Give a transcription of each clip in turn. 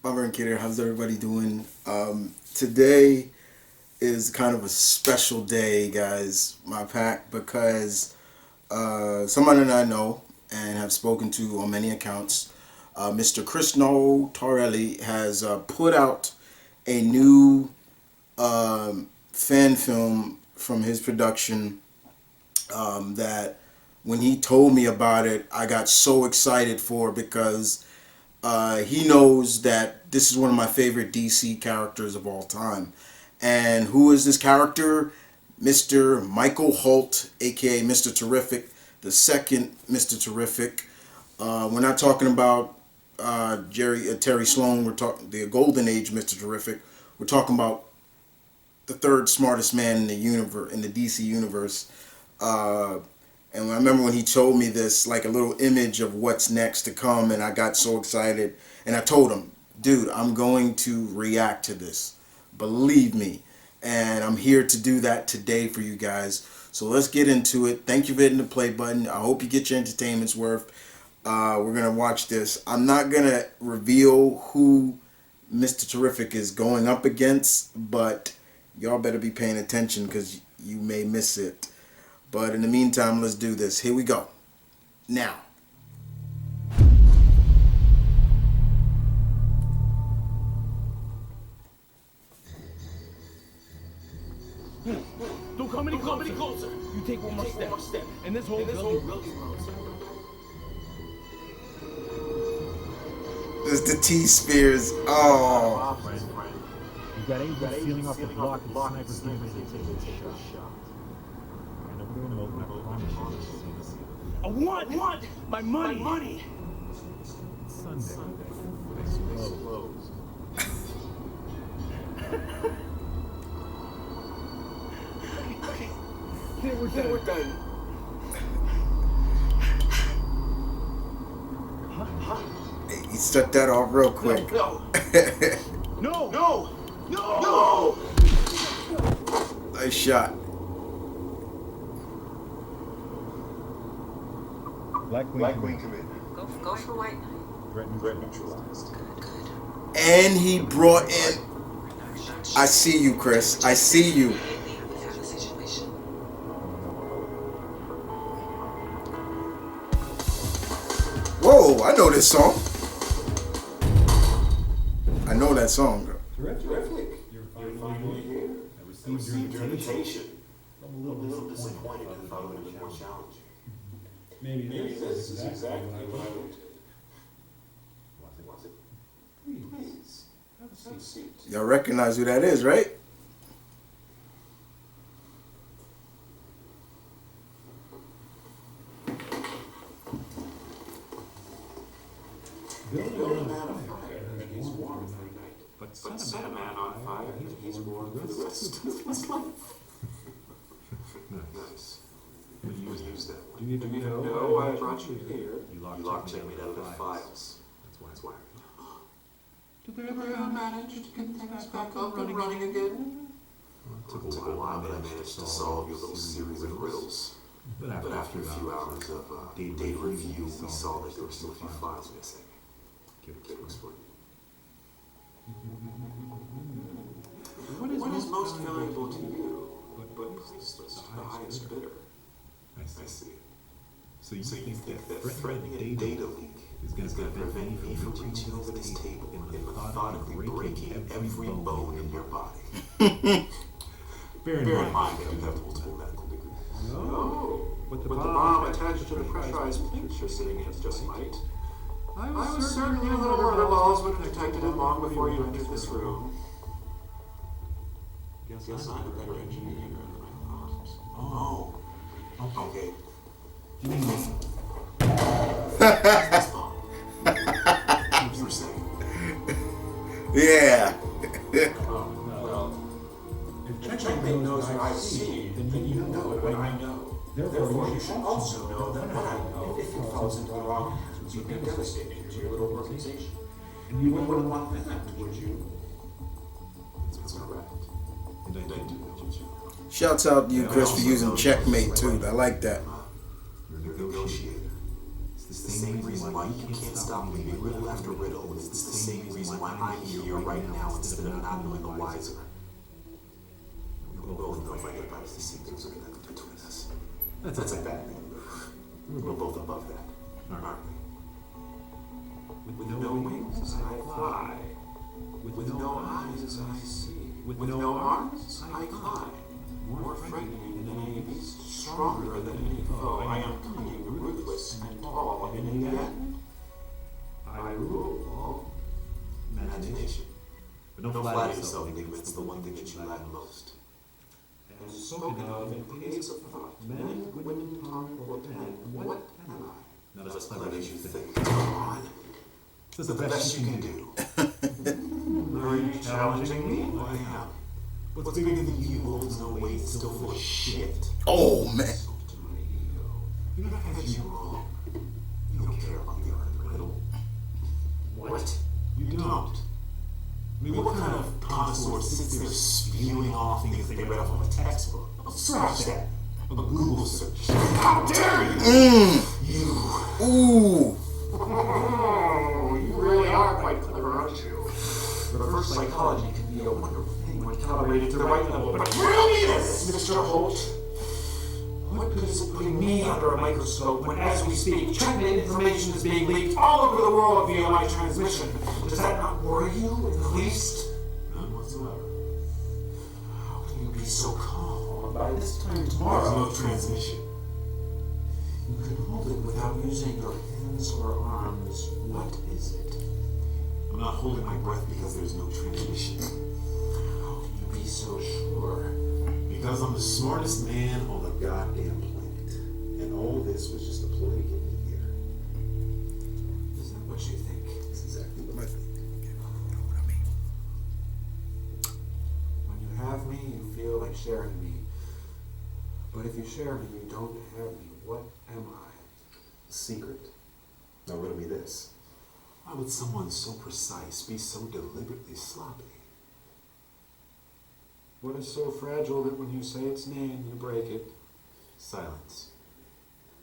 M.V.K, how's everybody doing? Today is kind of a special day, guys, my pack, because someone that I know and have spoken to on many accounts, Mr. Krishno Torelli has put out a new fan film from his production that when he told me about it, I got so excited for, because he knows that this is one of my favorite DC characters of all time. And who is this character? Mr. Michael Holt, aka Mr. Terrific, the second Mr. Terrific. We're not talking about Terry Sloan. We're talking the Golden Age Mr. Terrific. We're talking about the third smartest man in the universe, in the DC universe. And I remember when he told me this, like a little image of what's next to come, and I got so excited. And I told him, dude, I'm going to react to this. Believe me. And I'm here to do that today for you guys. So let's get into it. Thank you for hitting the play button. I hope you get your entertainment's worth. We're going to watch this. I'm not going to reveal who Mr. Terrific is going up against, but y'all better be paying attention because you may miss it. But in the meantime, let's do this. Here we go. Now. Don't come any closer. You take one more step. And this whole building blows. This is the T-Spears. Oh. You got angels sealing off the block and snipers getting ready to take this shot. I want my money. Sunday. Close. Okay, we're done. Huh? He shut that off real quick. No! Nice shot. Black Queen committed. Go for white knight. Threat neutralized. Good. And he brought in... I see you, Chris. I see you. Whoa, I know this song. I know that song, girl. Terrific. You're finally here. I received your invitation. I'm a little disappointed because I thought it would have been more challenging. Maybe this is exactly what I wanted. Was it? Please, have a seat. Y'all recognize who that is, right? Build a man on fire, and he's warm for the night. But set a man on fire, and he's warm for the rest of his life. Nice. Use that one. Do you know why I brought you here? You locked checkmate out of the files. That's why. Did they ever manage to get things back up and running again? It took a while, but I managed to solve your little series of riddles. But after a few hours of data review, we saw that there were still a few files missing. Can you explain? What is most valuable to you? But the highest bidder. I see. So you think that threatening a data leak is going to prevent me from reaching over this table and methodically breaking every bone in your body? Bear in mind that you have multiple medical degrees. No. But the bomb attached to the pressurized picture sitting in just might. I was certain your little murder laws would have detected it long before you entered this room. Guess I'm a better engineer than I thought. Oh. Okay. This bomb. You were saying. Yeah. Well, if checkmate knows what I see, then you know what I know. Therefore, you should also know that what I know, if it falls into the wrong hands, would be devastating to your little organization. And you wouldn't want that, would you? That's correct. And I do what you know. Shouts out to you, Chris, for using checkmate too. I like that. You're a negotiator. It's the same reason why you can't stop leaving riddle after riddle. It's the same reason why I'm here right now instead of not knowing the wiser. We both know everybody's the secrets are connected between us. That's a bad thing. We're both above that, aren't we? With no wings, I fly. With no eyes, I see. With no arms, I climb. More frightening than any beast, stronger than any foe. I am cunning, ruthless, and tall, and in the end, I rule all imagination. But don't flatter yourself, Nick, it's the one thing that you lack most. As spoken of in pages of thought, men, women, tongue, or pen, what am I? Not as clever as you think. Come on. This is the best you can do. Are you challenging me? I am. What's bigger than you holds no weight, still full of shit. Oh, man. You never had you wrong. You don't care about the art of the riddle. What? You don't? I mean, what kind of connoisseur sits there spewing off things they read off of a textbook? Oh, scratch that. A Google search. How dare you? You. Ooh. Oh, you really are quite clever, aren't you? Reverse psychology can be a wonderful thing when calibrated to the right level, but really this, Mr. Holt. What good is it putting me under a microscope when, as we speak, checkmate information is being leaked all over the world via my transmission? Does that not worry you, in the least? None whatsoever. How can you be so calm? By this time tomorrow, there's no transmission. You can hold it without using your hands or arms. What is it? I'm not holding my breath because there's no transmission. How can you be so sure? Because I'm the smartest man on the goddamn planet. And all this was just a ploy to get me here. Is that what you think? That's exactly what I think. You know what I mean? When you have me, you feel like sharing me. But if you share me, you don't have me. What am I? Secret. Now riddle me this. Why would someone so precise be so deliberately sloppy? What is so fragile that when you say its name, you break it? Silence.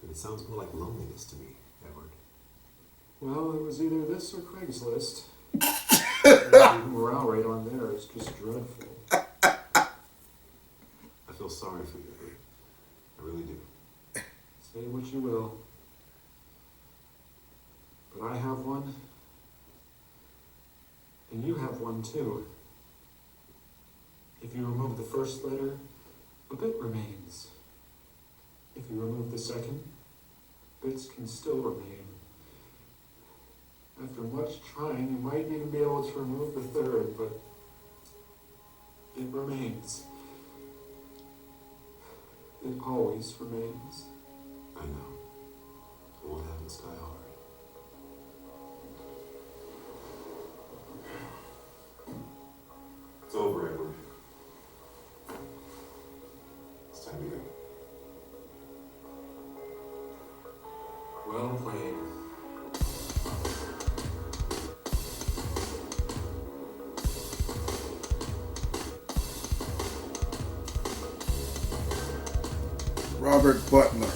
But it sounds more like loneliness to me, Edward. Well, it was either this or Craigslist. The morale rate on there is just dreadful. I feel sorry for you, Edward. I really do. Say what you will. But I have one. And you have one too. If you remove the first letter, a bit remains. If you remove the second, bits can still remain. After much trying, you might even be able to remove the third, but it remains. It always remains. I know. Old habits die hard. It's over, Edward. It's time to go. Well played. Robert Butler.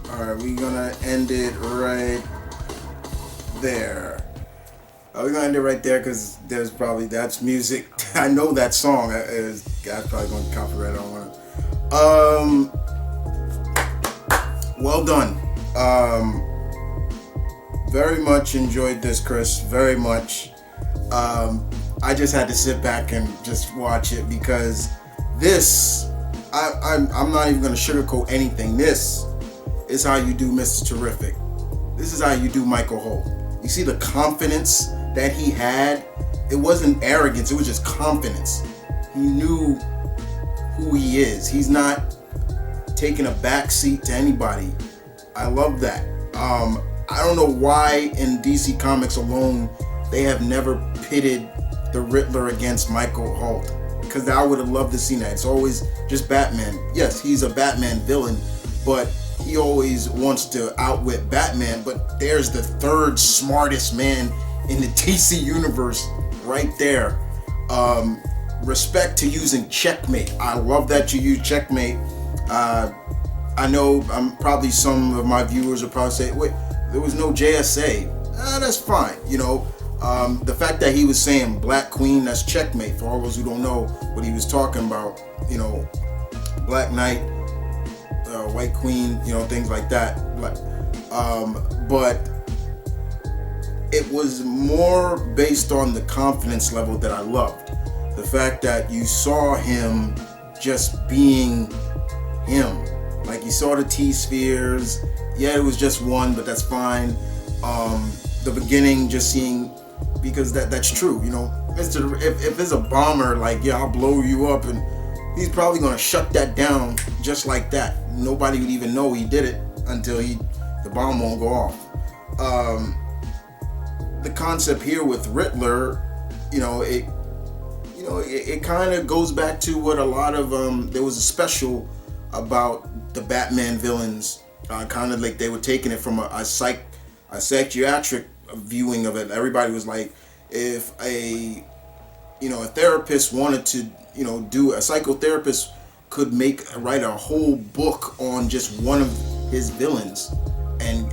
Alright, we're gonna end it right there. We're gonna end it right there because that's music. I know that song. That's probably gonna be copyright. I don't want to. Well done. Very much enjoyed this, Chris. Very much. I just had to sit back and just watch it because this, I'm not even gonna sugarcoat anything. This is how you do Mr. Terrific. This is how you do Michael Holt. You see the confidence that he had? It wasn't arrogance, it was just confidence. He knew who he is. He's not taking a back seat to anybody. I love that. I don't know why in DC Comics alone they have never pitted the Riddler against Michael Holt, because I would have loved to see that. It's always just Batman. Yes, he's a Batman villain, but he always wants to outwit Batman. But there's the third smartest man in the DC universe right there. Respect to using checkmate. I love that you use checkmate. I know probably some of my viewers will probably say, wait, there was no JSA. That's fine. The fact that he was saying Black Queen, that's checkmate for all those who don't know what he was talking about. Black Knight, White Queen, things like that. But it was more based on the confidence level that I loved. The fact that you saw him just being him. Like you saw the T-spheres. Yeah, it was just one, but that's fine. The beginning, just seeing, because that's true, if there's a bomber, like, yeah, I'll blow you up, and he's probably gonna shut that down just like that. Nobody would even know he did it until the bomb won't go off. The concept here with Riddler, it kind of goes back to what a lot of there was a special about the Batman villains, kind of like they were taking it from a psychiatric viewing of it. Everybody was like, if a therapist wanted to do, a psychotherapist could write a whole book on just one of his villains and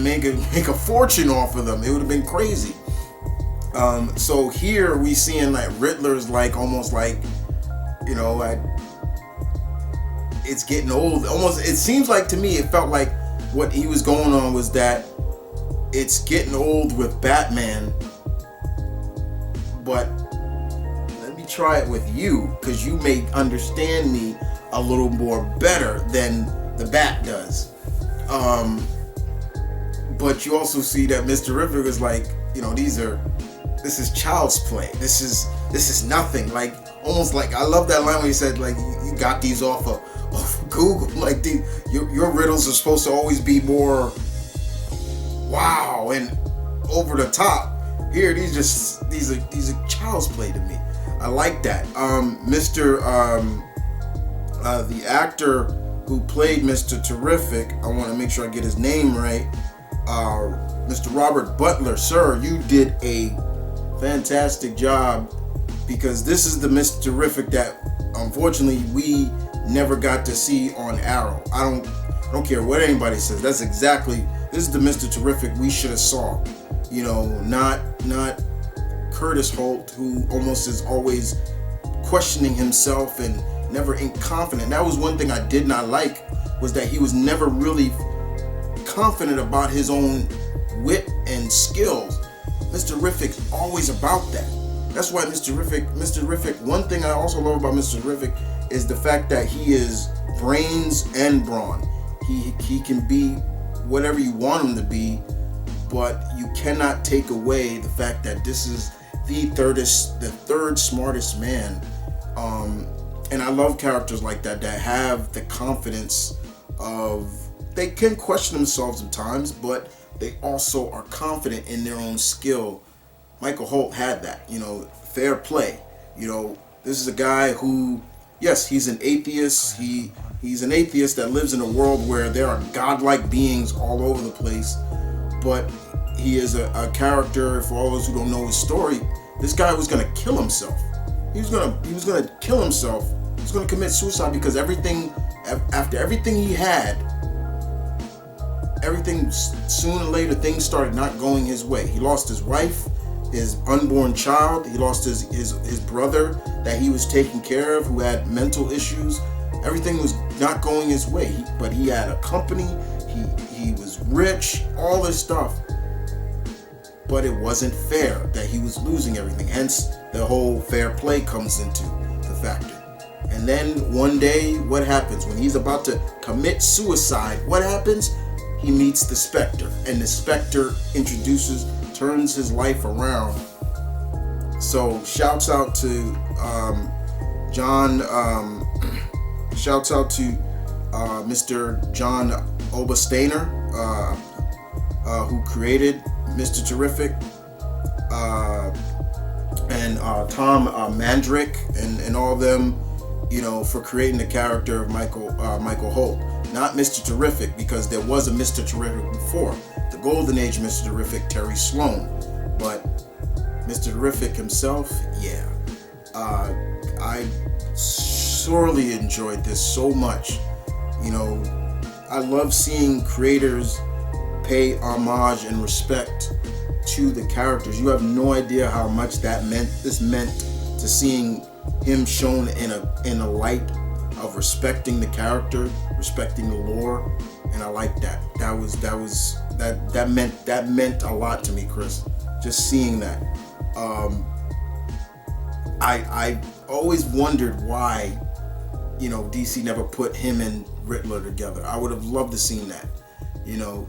make a fortune off of them. It would have been crazy. So here we seeing like Riddler's like almost like it's getting old. Almost, it seems like to me, it felt like what he was going on was that it's getting old with Batman, but let me try it with you, because you may understand me a little more better than the Bat does. But you also see that Mr. Terrific is like, this is child's play. This is nothing. Like, almost like, I love that line where he said, like, you got these off of Google. Like, your riddles are supposed to always be more wow and over the top. Here, these are child's play to me. I like that. The actor who played Mr. Terrific, I want to make sure I get his name right. Mr. Robert Butler, sir, you did a fantastic job, because this is the Mr. Terrific that unfortunately we never got to see on Arrow. I don't care what anybody says. This is the Mr. Terrific we should have saw. Not Curtis Holt, who almost is always questioning himself and never confident. That was one thing I did not like, was that he was never really confident about his own wit and skills. Mr. Terrific's always about that. That's why Mr. Terrific, one thing I also love about Mr. Terrific is the fact that he is brains and brawn. He can be whatever you want him to be, but you cannot take away the fact that this is the third smartest man. And I love characters like that have the confidence of, they can question themselves at times, but they also are confident in their own skill. Michael Holt had that, fair play. This is a guy who, yes, he's an atheist. He's an atheist that lives in a world where there are godlike beings all over the place, but he is a character. For all those who don't know his story, this guy was going to kill himself. He was going to kill himself. He was going to commit suicide, because after everything he had, sooner or later, things started not going his way. He lost his wife, his unborn child. He lost his brother that he was taking care of, who had mental issues. Everything was not going his way. But he had a company. He was rich. All this stuff. But it wasn't fair that he was losing everything. Hence, the whole fair play comes into the factor. And then one day, what happens? When he's about to commit suicide, what happens? He meets the Spectre, and the Spectre turns his life around. So shouts out to John, shouts out to Mr. John Obersteiner, who created Mr. Terrific, and Tom Mandrick and all of them, for creating the character of Michael Holt. Not Mr. Terrific, because there was a Mr. Terrific before. The Golden Age Mr. Terrific, Terry Sloan. But Mr. Terrific himself, yeah. I so thoroughly enjoyed this so much. You know, I love seeing creators pay homage and respect to the characters. You have no idea how much this meant to seeing him shown in a light of respecting the character, respecting the lore, and I like that. That meant a lot to me, Chris. Just seeing that. I always wondered why, you know, DC never put him and Riddler together. I would have loved to seen that, you know.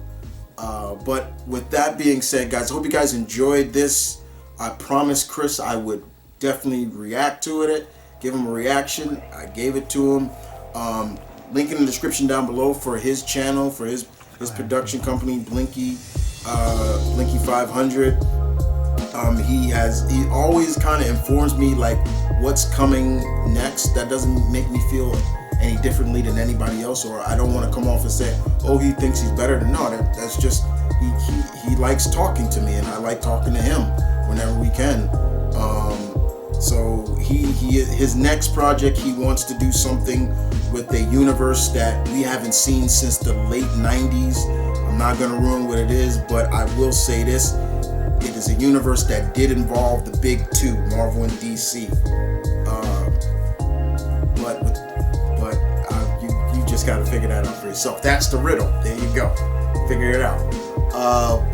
But with that being said, guys, I hope you guys enjoyed this. I promised Chris I would definitely react to it, give him a reaction. I gave it to him. Link in the description down below for his channel, for his production company, Blinky500. He always kind of informs me like what's coming next. That doesn't make me feel any differently than anybody else, or I don't want to come off and say, oh, he thinks he's better than no. That's just he likes talking to me, and I like talking to him whenever we can. So his next project, he wants to do something with a universe that we haven't seen since the late 90s. I'm not gonna ruin what it is, but I will say this: it is a universe that did involve the big two, Marvel and DC. You just gotta figure that out for yourself. That's the riddle. There you go. Figure it out.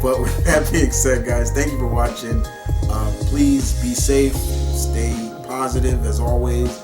But with that being said, guys, thank you for watching. Please be safe, stay positive as always.